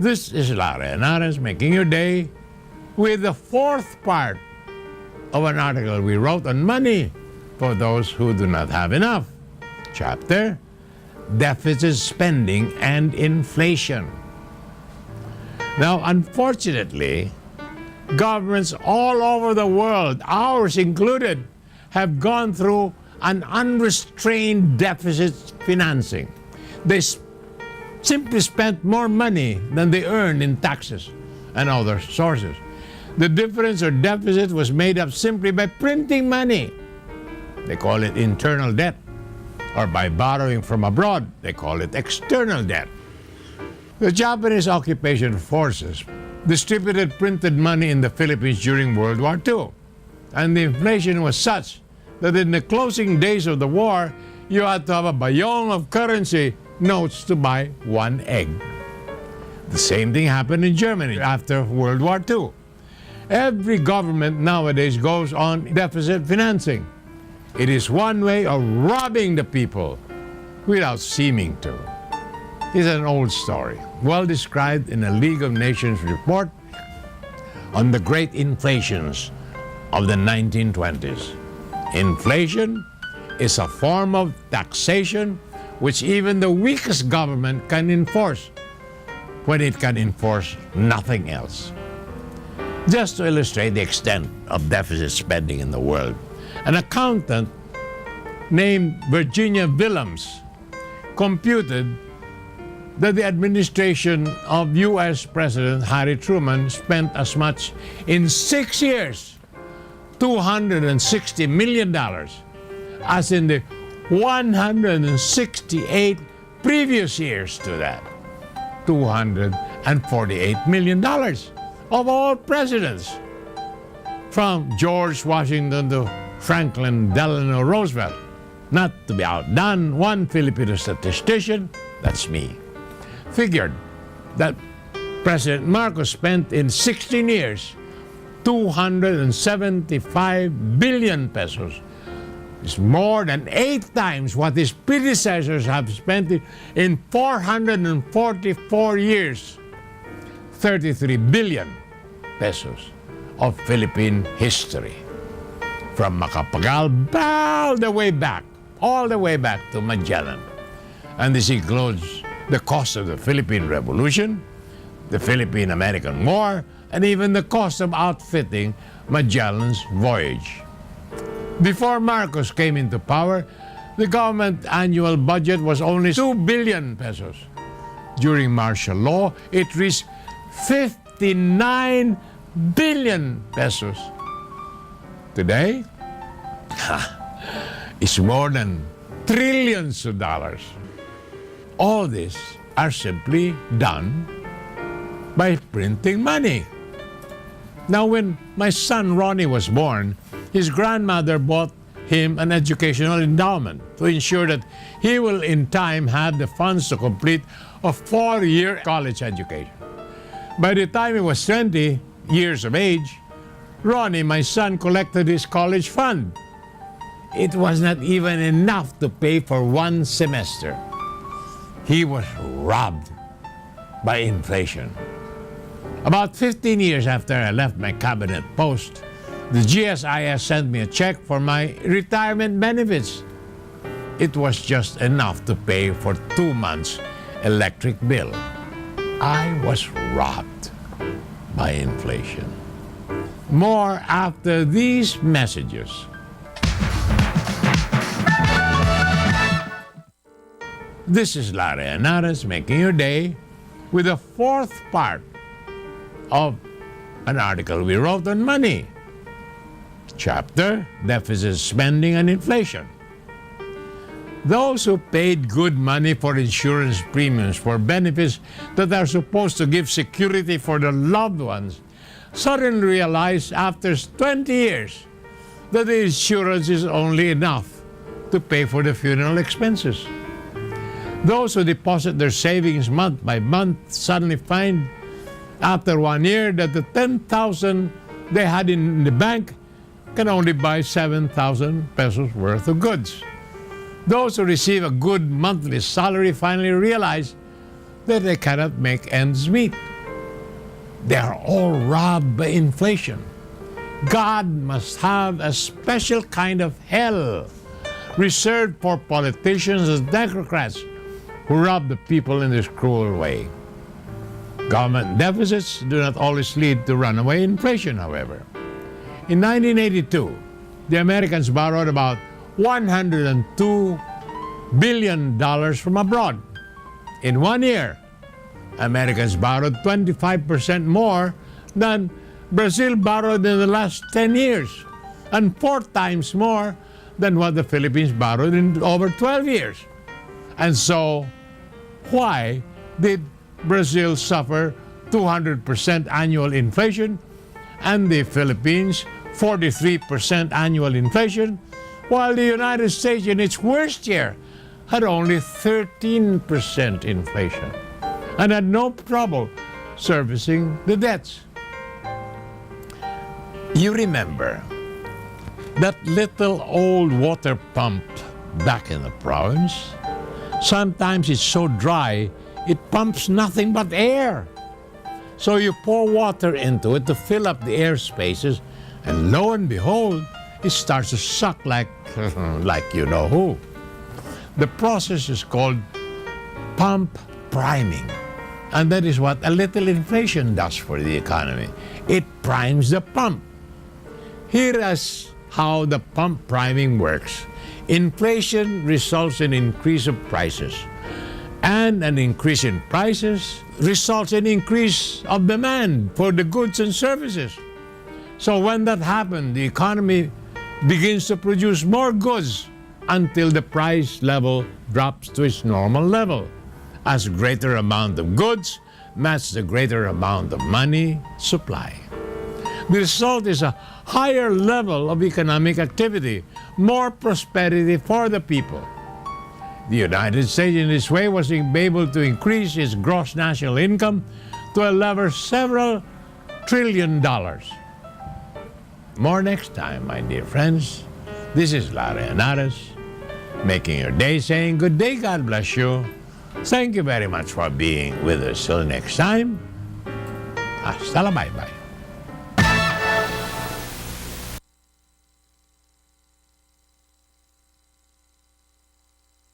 This is Larry Henares making your day with the fourth part of an article we wrote on money for those who do not have enough. Chapter, Deficit Spending and Inflation. Now, unfortunately, governments all over the world, ours included, have gone through an unrestrained deficit financing. They simply spent more money than they earned in taxes and other sources. The difference or deficit was made up simply by printing money. They call it internal debt. Or by borrowing from abroad, they call it external debt. The Japanese occupation forces distributed printed money in the Philippines during World War II. And the inflation was such that in the closing days of the war, you had to have a bayong of currency notes to buy one egg. The same thing happened in Germany after World War II. Every government nowadays goes on deficit financing. It is one way of robbing the people without seeming to. It's an old story, well described in a League of Nations report on the great inflations of the 1920s. Inflation is a form of taxation which even the weakest government can enforce when it can enforce nothing else. Just to illustrate the extent of deficit spending in the world, an accountant named Virginia Willems computed that the administration of U.S. President Harry Truman spent as much in 6 years, $260 million, as in the 168 previous years to that, $248 million of all presidents, from George Washington to Franklin Delano Roosevelt. Not to be outdone, one Filipino statistician, that's me, figured that President Marcos spent in 16 years 275 billion pesos. It's more than 8 times what his predecessors have spent in 444 years, 33 billion pesos of Philippine history. From Macapagal all the way back to Magellan. And this includes the cost of the Philippine Revolution, the Philippine-American War, and even the cost of outfitting Magellan's voyage. Before Marcos came into power, the government annual budget was only 2 billion pesos. During martial law, it reached 59 billion pesos. Today, it's more than trillions of dollars. All this are simply done by printing money. Now, when my son Ronnie was born, his grandmother bought him an educational endowment to ensure that he will in time have the funds to complete a 4-year college education. By the time he was 20 years of age, Ronnie, my son, collected his college fund. It was not even enough to pay for 1 semester. He was robbed by inflation. About 15 years after I left my cabinet post, the GSIS sent me a check for my retirement benefits. It was just enough to pay for 2 months' electric bill. I was robbed by inflation. More after these messages. This is Larry Henares making your day with the fourth part of an article we wrote on money. Chapter, Deficit Spending and Inflation. Those who paid good money for insurance premiums for benefits that are supposed to give security for their loved ones suddenly realize after 20 years that the insurance is only enough to pay for the funeral expenses. Those who deposit their savings month by month suddenly find after 1 year that the 10,000 they had in the bank can only buy 7,000 pesos worth of goods. Those who receive a good monthly salary finally realize that they cannot make ends meet. They are all robbed by inflation. God must have a special kind of hell reserved for politicians and Democrats who rob the people in this cruel way. Government deficits do not always lead to runaway inflation, however. In 1982, the Americans borrowed about $102 billion from abroad. In 1 year, Americans borrowed 25% more than Brazil borrowed in the last 10 years, and 4 times more than what the Philippines borrowed in over 12 years. And so, why did Brazil suffer 200% annual inflation and the Philippines 43% annual inflation, while the United States in its worst year had only 13% inflation and had no trouble servicing the debts? You remember that little old water pump back in the province? Sometimes it's so dry, it pumps nothing but air. So you pour water into it to fill up the air spaces, and lo and behold, it starts to suck like you know who. The process is called pump priming. And that is what a little inflation does for the economy. It primes the pump. Here is how the pump priming works. Inflation results in increase of prices. And an increase in prices results in increase of demand for the goods and services. So when that happens, the economy begins to produce more goods until the price level drops to its normal level, as greater amount of goods match the greater amount of money supply. The result is a higher level of economic activity, more prosperity for the people. The United States in this way was able to increase its gross national income to a level of several $1 trillion. More next time, my dear friends. This is Larry Henares, making your day, saying good day, God bless you. Thank you very much for being with us. Till next time, hasta la bye-bye.